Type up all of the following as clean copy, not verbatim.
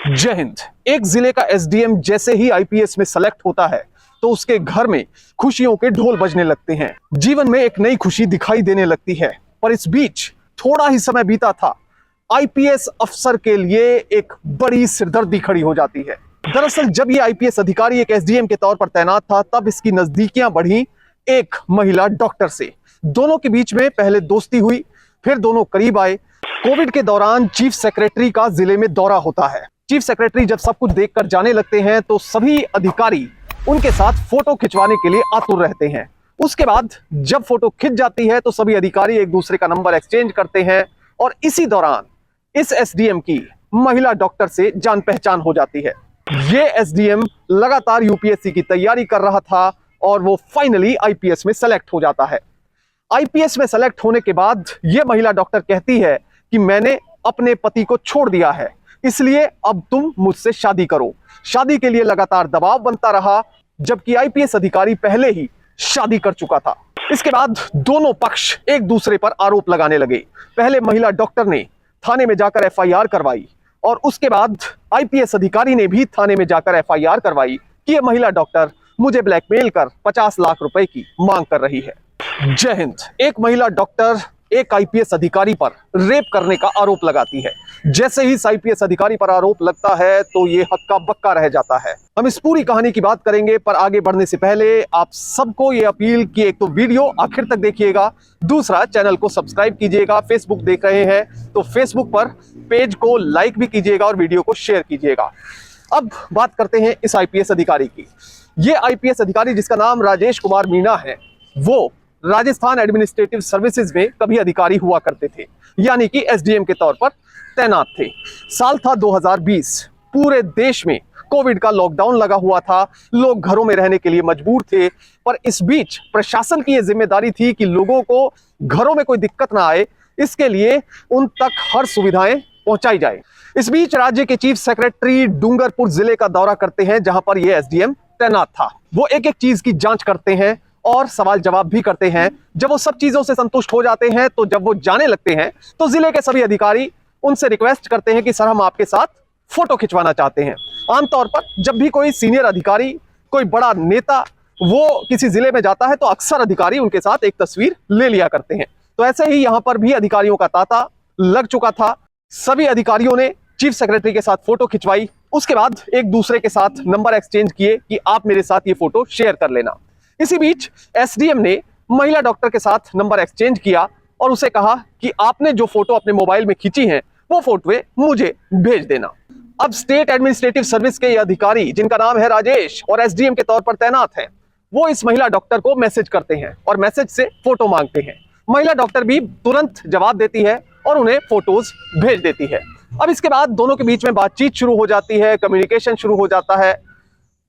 जय हिंद। एक जिले का एसडीएम जैसे ही आईपीएस में सेलेक्ट होता है तो उसके घर में खुशियों के ढोल बजने लगते हैं। जीवन में एक नई खुशी दिखाई देने लगती है। पर इस बीच थोड़ा ही समय बीता था, आईपीएस अफसर के लिए एक बड़ी सिरदर्दी खड़ी हो जाती है। दरअसल जब ये आईपीएस अधिकारी एक एसडीएम के तौर पर तैनात था, तब इसकी नजदीकियां बढ़ी एक महिला डॉक्टर से। दोनों के बीच में पहले दोस्ती हुई, फिर दोनों करीब आए। कोविड के दौरान चीफ सेक्रेटरी का जिले में दौरा होता है। चीफ सेक्रेटरी जब सब कुछ देखकर जाने लगते हैं तो सभी अधिकारी उनके साथ फोटो खिंचवाने के लिए आतुर रहते हैं। उसके बाद जब फोटो खिंच जाती है तो सभी अधिकारी एक दूसरे का नंबर एक्सचेंज करते हैं और इसी दौरान इस एसडीएम की महिला डॉक्टर से जान पहचान हो जाती है। ये एसडीएम लगातार यूपीएससी की तैयारी कर रहा था और वो फाइनली आईपीएस में सेलेक्ट हो जाता है। आईपीएस में सेलेक्ट होने के बाद ये महिला डॉक्टर कहती है कि मैंने अपने पति को छोड़ दिया है, इसलिए अब तुम मुझसे शादी करो। शादी के लिए लगातार दबाव बनता रहा, जबकि आईपीएस अधिकारी पहले ही शादी कर चुका था। इसके बाद दोनों पक्ष एक दूसरे पर आरोप लगाने लगे। पहले महिला डॉक्टर ने थाने में जाकर एफआईआर करवाई और उसके बाद आईपीएस अधिकारी ने भी थाने में जाकर एफआईआर करवाई कि यह महिला डॉक्टर मुझे ब्लैकमेल कर 50 लाख रुपए की मांग कर रही है। जय हिंद। एक महिला डॉक्टर एक आईपीएस अधिकारी पर रेप करने का आरोप लगाती है। जैसे ही इस आईपीएस अधिकारी पर आरोप लगता है तो ये हक्का बक्का रह जाता है। हम इस पूरी कहानी की बात करेंगे, पर आगे बढ़ने से पहले आप सबको ये अपील कि एक तो वीडियो आखिर तक देखिएगा, दूसरा चैनल को सब्सक्राइब कीजिएगा। फेसबुक देख रहे हैं तो फेसबुक पर पेज को लाइक भी कीजिएगा और वीडियो को शेयर कीजिएगा। अब बात करते हैं इस आईपीएस अधिकारी की। ये आईपीएस अधिकारी जिसका नाम राजेश कुमार मीणा है, वो राजस्थान एडमिनिस्ट्रेटिव सर्विसेज में कभी अधिकारी हुआ करते थे, यानी कि एसडीएम के तौर पर तैनात थे। साल था 2020। पूरे देश में कोविड का लॉकडाउन लगा हुआ था, लोग घरों में रहने के लिए मजबूर थे। पर इस बीच प्रशासन की यह जिम्मेदारी थी कि लोगों को घरों में कोई दिक्कत ना आए, इसके लिए उन तक हर सुविधाएं पहुंचाई जाए। इस बीच राज्य के चीफ सेक्रेटरी डूंगरपुर जिले का दौरा करते हैं, जहां पर यह एसडीएम तैनात था। वो एक एक चीज की जांच करते हैं और सवाल जवाब भी करते हैं। जब वो सब चीजों से संतुष्ट हो जाते हैं तो जब वो जाने लगते हैं तो जिले के सभी अधिकारी उनसे रिक्वेस्ट करते हैं कि सर हम आपके साथ फोटो खिंचवाना चाहते हैं। आमतौर पर जब भी कोई सीनियर अधिकारी, कोई बड़ा नेता वो किसी जिले में जाता है तो अक्सर अधिकारी उनके साथ एक तस्वीर ले लिया करते हैं। तो ऐसे ही यहां पर भी अधिकारियों का तांता लग चुका था। सभी अधिकारियों ने चीफ सेक्रेटरी के साथ फोटो खिंचवाई। उसके बाद एक दूसरे के साथ नंबर एक्सचेंज किए कि आप मेरे साथ ये फोटो शेयर कर लेना। इसी बीच एसडीएम ने महिला डॉक्टर के साथ नंबर एक्सचेंज किया और उसे कहा कि आपने जो फोटो अपने मोबाइल में खींची हैं वो फोटोएं मुझे भेज देना। अब स्टेट एडमिनिस्ट्रेटिव सर्विस के ये अधिकारी जिनका नाम है राजेश और एसडीएम के तौर पर तैनात हैं, वो इस महिला डॉक्टर को मैसेज करते हैं और मैसेज से फोटो मांगते हैं। महिला डॉक्टर भी तुरंत जवाब देती है और उन्हें फोटोज भेज देती है। अब इसके बाद दोनों के बीच में बातचीत शुरू हो जाती है, कम्युनिकेशन शुरू हो जाता है।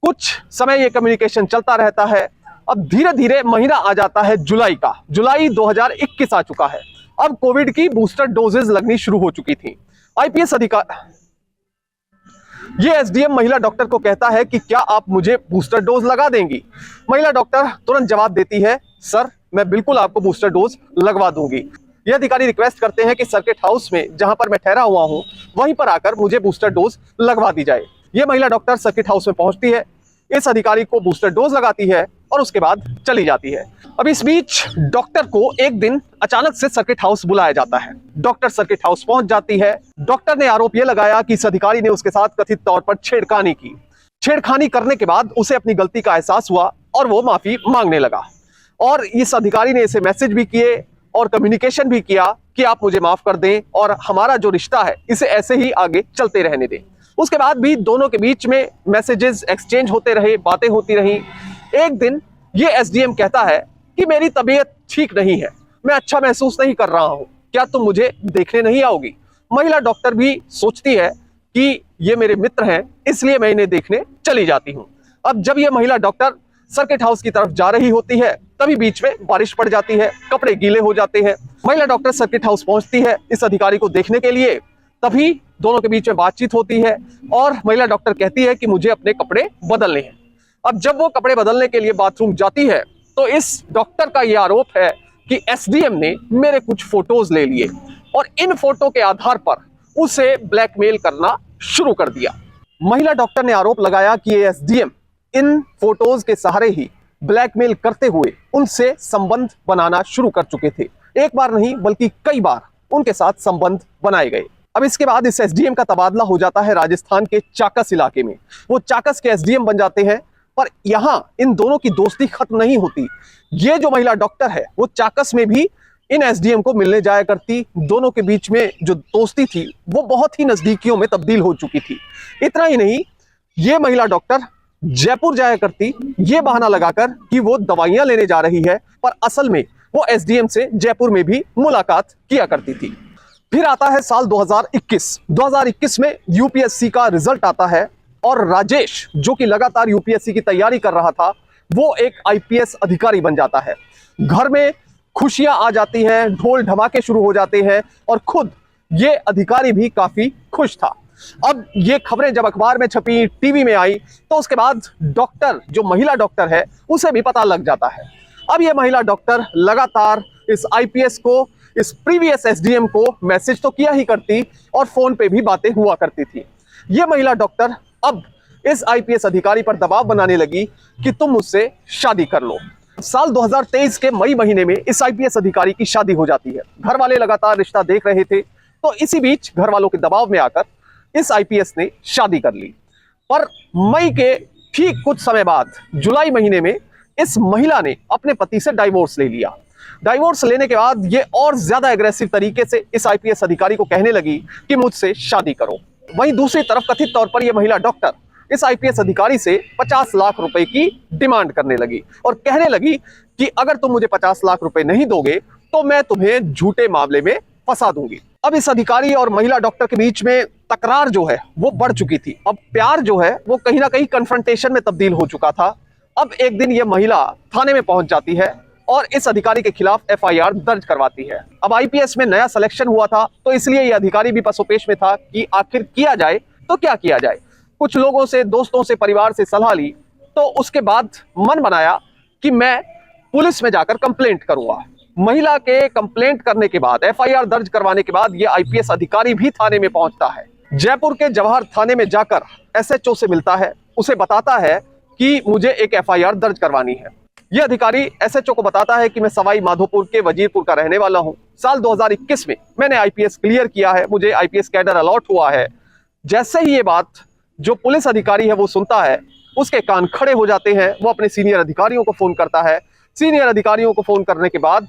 कुछ समय ये कम्युनिकेशन चलता रहता है। अब धीरे धीरे महीना आ जाता है जुलाई का। जुलाई 2021 आ चुका है। अब कोविड की बूस्टर डोजेज लगनी शुरू हो चुकी थी। आईपीएस अधिकारी ये एसडीएम महिला डॉक्टर को कहता है कि क्या आप मुझे बूस्टर डोज लगा देंगी। महिला डॉक्टर तुरंत जवाब देती है, सर मैं बिल्कुल आपको बूस्टर डोज लगवा दूंगी। ये अधिकारी रिक्वेस्ट करते हैं कि सर्किट हाउस में जहां पर मैं ठहरा हुआ हूं वहीं पर आकर मुझे बूस्टर डोज लगवा दी जाए। ये महिला डॉक्टर सर्किट हाउस में पहुंचती है, इस अधिकारी को बूस्टर डोज लगाती है और उसके बाद चली जाती है। अब इस बीच डॉक्टर को एक दिन अचानक से सर्किट हाउस बुलाया जाता है। डॉक्टर सर्किट हाउस पहुंच जाती है। डॉक्टर ने आरोप यह लगाया कि इस अधिकारी ने उसके साथ कथित तौर पर छेड़खानी की। छेड़खानी करने के बाद उसे अपनी गलती का एहसास हुआ और वो माफी मांगने लगा। और इस अधिकारी ने इसे मैसेज भी किए और कम्युनिकेशन भी किया कि आप मुझे माफ कर दें और हमारा जो रिश्ता है इसे ऐसे ही आगे चलते रहने दें। उसके बाद भी दोनों के बीच में मैसेजेस एक्सचेंज होते रहे, बातें होती रही। एक दिन ये एसडीएम कहता है कि मेरी तबीयत ठीक नहीं है, मैं अच्छा महसूस नहीं कर रहा हूं, क्या तुम मुझे देखने नहीं आओगी। महिला डॉक्टर भी सोचती है कि ये मेरे मित्र हैं, इसलिए मैं इन्हें देखने चली जाती हूं। अब जब ये महिला डॉक्टर सर्किट हाउस की तरफ जा रही होती है तभी बीच में बारिश पड़ जाती है, कपड़े गीले हो जाते हैं। महिला डॉक्टर सर्किट हाउस पहुंचती है इस अधिकारी को देखने के लिए। तभी दोनों के बीच में बातचीत होती है और महिला डॉक्टर कहती है कि मुझे अपने कपड़े बदलने हैं। अब जब वो कपड़े बदलने के लिए बाथरूम जाती है तो इस डॉक्टर का यह आरोप है कि एसडीएम ने मेरे कुछ फोटोज ले लिए और इन फोटो के आधार पर उसे ब्लैकमेल करना शुरू कर दिया। महिला डॉक्टर ने आरोप लगाया कि ये एसडीएम इन फोटोज के सहारे ही ब्लैकमेल करते हुए उनसे संबंध बनाना शुरू कर चुके थे। एक बार नहीं बल्कि कई बार उनके साथ संबंध बनाए गए। अब इसके बाद इस एसडीएम का तबादला हो जाता है राजस्थान के चाकस इलाके में। वो चाकस के एसडीएम बन जाते हैं, पर यहां इन दोनों की दोस्ती खत्म नहीं होती। ये जो महिला डॉक्टर है वो चाकस में भी इन एसडीएम को मिलने जाया करती। दोनों के बीच में जो दोस्ती थी वो बहुत ही नजदीकियों में तब्दील हो चुकी थी। इतना ही नहीं, ये महिला डॉक्टर जयपुर जाया करती ये बहाना लगाकर कि वो दवाइयां लेने जा रही है, पर असल में वो एसडीएम से जयपुर में भी मुलाकात किया करती थी। फिर आता है साल 2021 में यूपीएससी का रिजल्ट आता है और राजेश, जो कि लगातार यूपीएससी की तैयारी कर रहा था, वो एक आईपीएस अधिकारी बन जाता है। घर में खुशियां आ जाती हैं, ढोल ढमाके शुरू हो जाते हैं और खुद ये अधिकारी भी काफी खुश था। अब ये खबरें जब अखबार में छपी, टीवी में आई, तो उसके बाद डॉक्टर, जो महिला डॉक्टर है, उसे भी पता लग जाता है। अब ये महिला डॉक्टर लगातार इस आईपीएस को, इस प्रीवियस एसडीएम को मैसेज तो किया ही करती और फोन पे भी बातें हुआ करती थी। ये महिला डॉक्टर अब इस आईपीएस अधिकारी पर दबाव बनाने लगी कि तुम मुझसे शादी कर लो। साल 2023 के मई महीने में इस आईपीएस अधिकारी की शादी हो जाती है। घर वाले लगातार रिश्ता देख रहे थे, तो इसी बीच घर वालों के दबाव में आकर इस आईपीएस ने शादी कर ली। पर मई के ठीक कुछ समय बाद जुलाई महीने में इस महिला ने अपने पति से डाइवोर्स ले लिया। डाइवोर्स लेने के बाद ये और ज्यादा एग्रेसिव तरीके से इस आईपीएस अधिकारी को कहने लगी कि मुझसे शादी करो। वहीं दूसरी तरफ कथित तौर पर यह महिला डॉक्टर इस आईपीएस अधिकारी से 50 लाख रुपए की डिमांड करने लगी और कहने लगी कि अगर तुम मुझे 50 लाख रुपए नहीं दोगे तो मैं तुम्हें झूठे मामले में फंसा दूंगी। अब इस अधिकारी और महिला डॉक्टर के बीच में तकरार जो है वो बढ़ चुकी थी। अब प्यार जो है वो कहीं ना कहीं कन्फ्रंटेशन में तब्दील हो चुका था। अब एक दिन ये महिला थाने में पहुंच जाती है और इस अधिकारी के खिलाफ एफआईआर दर्ज करवाती है। अब आईपीएस में नया सिलेक्शन हुआ था, तो इसलिए ये अधिकारी भी पसोपेश में था कि आखिर किया जाए तो क्या किया जाए। कुछ लोगों से, दोस्तों से, परिवार से सलाह ली, तो उसके बाद मन बनाया कि मैं पुलिस में जाकर कंप्लेंट करूंगा। महिला के कंप्लेंट करने के बाद, एफआईआर दर्ज करवाने के बाद ये आईपीएस अधिकारी भी थाने में पहुंचता है। जयपुर के जवाहर थाने में जाकर एसएचओ से मिलता है, उसे बताता है कि मुझे एक एफआईआर दर्ज करवानी है। यह अधिकारी एसएचओ को बताता है कि मैं सवाई माधोपुर के वजीरपुर का रहने वाला हूं। साल 2021 में मैंने आईपीएस क्लियर किया है, मुझे आईपीएस कैडर अलॉट हुआ है। जैसे ही ये बात जो पुलिस अधिकारी है वो सुनता है, उसके कान खड़े हो जाते हैं। वो अपने सीनियर अधिकारियों को फोन करता है। सीनियर अधिकारियों को फोन करने के बाद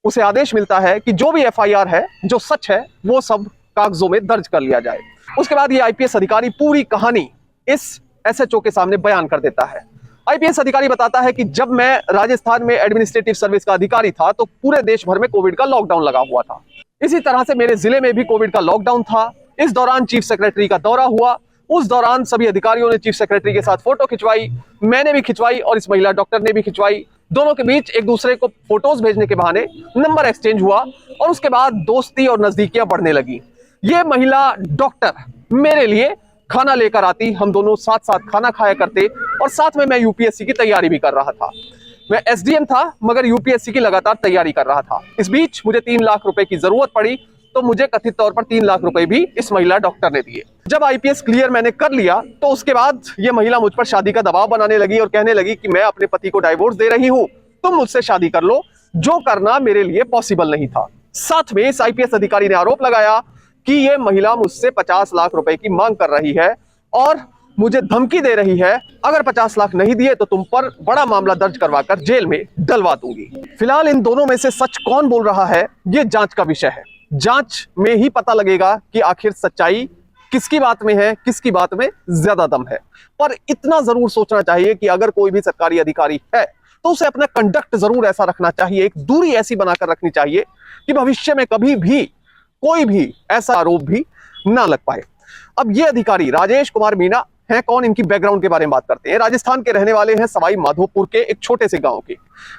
उसे आदेश मिलता है कि जो भी एफआईआर है, जो सच है, वो सब कागजों में दर्ज कर लिया जाए। उसके बाद ये आईपीएस अधिकारी पूरी कहानी इस एसएचओ के सामने बयान कर देता है। आईपीएस अधिकारी बताता है कि जब मैं राजस्थान में एडमिनिस्ट्रेटिव सर्विस का अधिकारी था तो पूरे देश भर में कोविड का लॉकडाउन लगा हुआ था। इसी तरह से मेरे जिले में भी कोविड का लॉकडाउन था। इस दौरान चीफ सेक्रेटरी का दौरा हुआ। उस दौरान सभी अधिकारियों ने चीफ सेक्रेटरी के साथ फोटो खिंचवाई, मैंने भी खिंचवाई और इस महिला डॉक्टर ने भी खिंचवाई। दोनों के बीच एक दूसरे को फोटोज भेजने के बहाने नंबर एक्सचेंज हुआ और उसके बाद दोस्ती और नजदीकियां बढ़ने लगी। ये महिला डॉक्टर मेरे लिए खाना लेकर आती, हम दोनों साथ साथ खाना खाया करते और साथ में मैं यूपीएससी की तैयारी भी कर रहा था। मैं एसडीएम था मगर यूपीएससी की लगातार तैयारी कर रहा था। इस बीच मुझे 3 लाख रुपए की जरूरत पड़ी, तो मुझे कथित तौर पर 3 लाख रुपए भी इस महिला डॉक्टर ने दिए। जब आईपीएस क्लियर मैंने कर लिया तो उसके बाद ये महिला मुझ पर शादी का दबाव बनाने लगी और कहने लगी कि मैं अपने पति को डाइवोर्स दे रही हूं, तुम मुझसे शादी कर लो, जो करना मेरे लिए पॉसिबल नहीं था। साथ में इस आईपीएस अधिकारी ने आरोप लगाया कि ये महिला मुझसे 50 लाख रुपए की मांग कर रही है और मुझे धमकी दे रही है, अगर 50 लाख नहीं दिए तो तुम पर बड़ा मामला दर्ज करवाकर जेल में डलवा दूंगी। फिलहाल इन दोनों में से सच कौन बोल रहा है, ये जांच का विषय है। जांच में ही पता लगेगा कि आखिर सच्चाई किसकी बात में है, किसकी बात में ज्यादा दम है। पर इतना जरूर सोचना चाहिए कि अगर कोई भी सरकारी अधिकारी है तो उसे अपना कंडक्ट जरूर ऐसा रखना चाहिए, एक दूरी ऐसी बनाकर रखनी चाहिए कि भविष्य में कभी भी कोई भी ऐसा आरोप भी ना लग पाए। अब ये अधिकारी राजेश कुमार मीणा है कौन, इनकी बैकग्राउंड के बारे में बात करते हैं। राजस्थान के रहने वाले हैं, सवाई माधोपुर के एक छोटे से गांव के।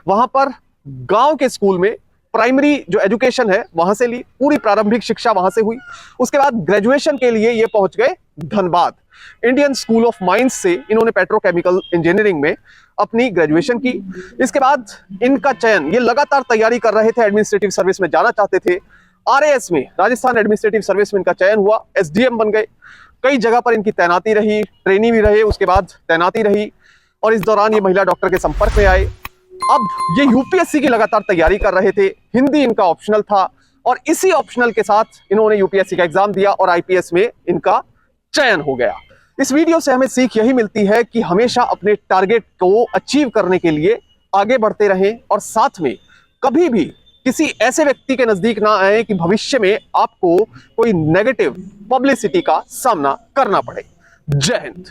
वहां पर गांव के स्कूल में प्राइमरी जो एजुकेशन है वहां से ली, पूरी प्रारंभिक शिक्षा वहां से हुई। उसके बाद ग्रेजुएशन के लिए ये पहुंच गए Dhanbad. Indian school of mines से इन्होंने पेट्रोकेमिकल इंजीनियरिंग में अपनी ग्रेजुएशन की। इसके बाद इनका चयन, ये लगातार तैयारी कर रहे थे, एडमिनिस्ट्रेटिव सर्विस में जाना चाहते थे। आरएएस में, राजस्थान एडमिनिस्ट्रेटिव सर्विस में इनका चयन हुआ, एसडीएम बन गए। कई जगह पर इनकी तैनाती रही, ट्रेनिंग भी रहे, उसके बाद तैनाती रही और इस दौरान ये महिला डॉक्टर के संपर्क में आए। अब ये यूपीएससी की लगातार तैयारी कर रहे थे, हिंदी इनका ऑप्शनल था और इसी ऑप्शनल के साथ इन्होंने यूपीएससी का एग्जाम दिया और आईपीएस में इनका चयन हो गया। इस वीडियो से हमें सीख यही मिलती है कि हमेशा अपने टारगेट को अचीव करने के लिए आगे बढ़ते रहें और साथ में कभी भी किसी ऐसे व्यक्ति के नजदीक ना आए कि भविष्य में आपको कोई नेगेटिव पब्लिसिटी का सामना करना पड़े। जय हिंद।